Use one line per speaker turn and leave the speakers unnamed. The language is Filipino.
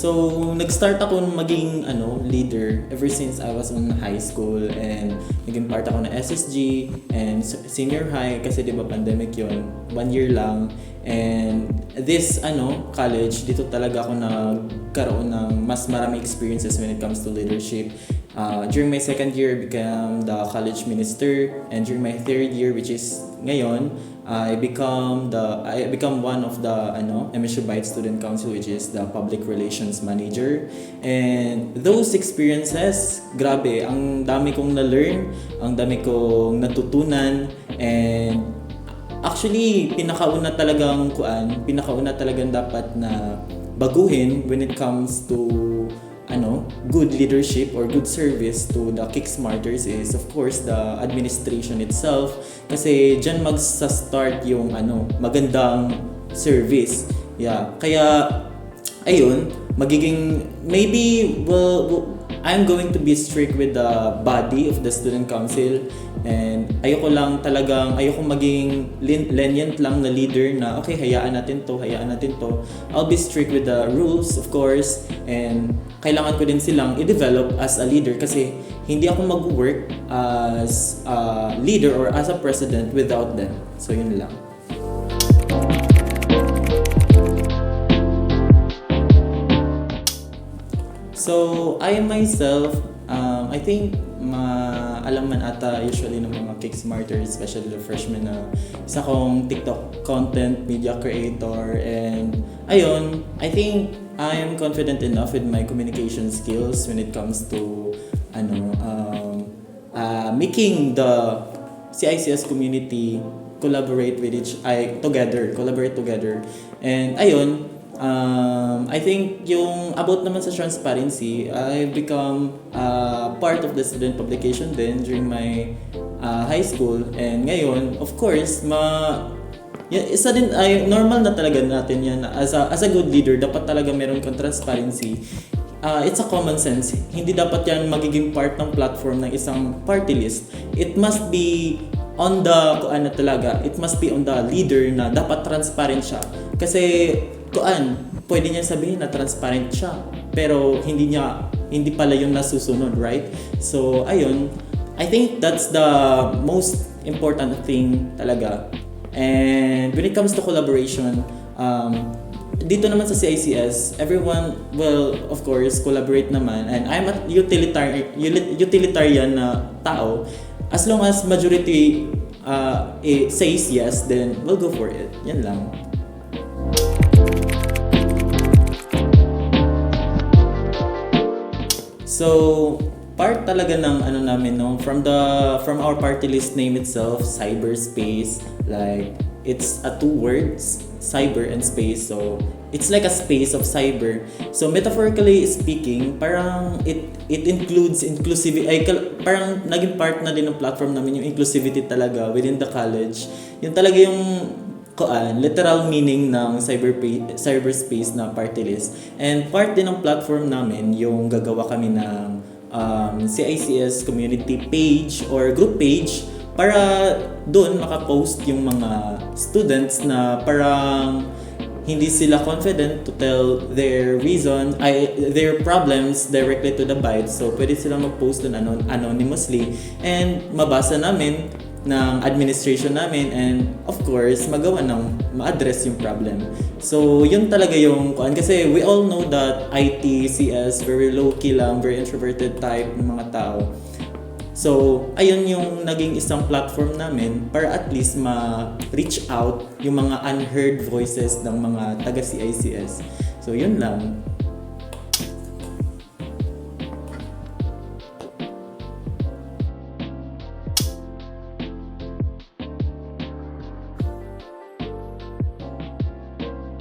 So, nag-start ako maging leader ever since I was in high school, and naging part ako ng SSG and senior high kasi 'di ba pandemic 'yon, 1 year lang. And this college, dito talaga ako nagkaroon ng mas marami experiences when it comes to leadership. During my second year, I became the college minister, and during my third year, which is ngayon, I become one of the MSU Byte Student Council, which is the public relations manager. And those experiences, grabe, ang dami kong na-learn, ang dami kong natutunan, and actually pinakauna talagang dapat na baguhin when it comes to good leadership or good service to the Kicksmarters is of course the administration itself, kasi dyan magsa-start yung magandang service. Kaya ayun, I'm going to be strict with the body of the student council, and ayoko maging lenient lang na leader na okay, hayaan natin to. I'll be strict with the rules, of course, and kailangan ko din silang i-develop as a leader, kasi hindi ako mag-work as a leader or as a president without them. So yun lang. So, I myself, I think alam man ata usually ng mga Kicksmarters, especially the freshmen, na isa kong TikTok content media creator, and ayun, I think I am confident enough with my communication skills when it comes to making the CICS community collaborate together. And ayun, I think yung about naman sa transparency, I become part of the student publication din during my high school, and ngayon, of course, isa din ay normal na talaga natin yan as a good leader. Dapat talaga meron kang transparency. It's a common sense. Hindi dapat yan magiging part ng platform ng isang party list. It must be on the it must be on the leader na dapat transparent siya. Kasi pwede niya sabihin na transparent siya, pero hindi pala yung nasusunod, right? So ayun, I think that's the most important thing talaga. And when it comes to collaboration, dito naman sa CICS, everyone will of course collaborate naman, and I'm a utilitarian na tao. As long as majority says yes, then we'll go for it. Yan lang. So, part talaga ng namin from our party list name itself, cyberspace, like it's a 2 words, cyber and space. So, it's like a space of cyber. So, metaphorically speaking, parang it includes inclusivity, parang naging part na din ng platform namin yung inclusivity talaga within the college. Yun talaga yung literal meaning ng cyberspace na party list. And part din ng platform namin yung gagawa kami ng CICS community page or group page, para doon makapost yung mga students na parang hindi sila confident to tell their their problems directly to the Byte. So pwede silang mag-post doon anonymously, and mabasa namin ng administration namin, and of course ma-address yung problem. So yun talaga yung kasi we all know that IT, CS, very low-key lang, very introverted type ng mga tao. So ayun yung naging isang platform namin para at least ma-reach out yung mga unheard voices ng mga taga-CICS. So yun lang.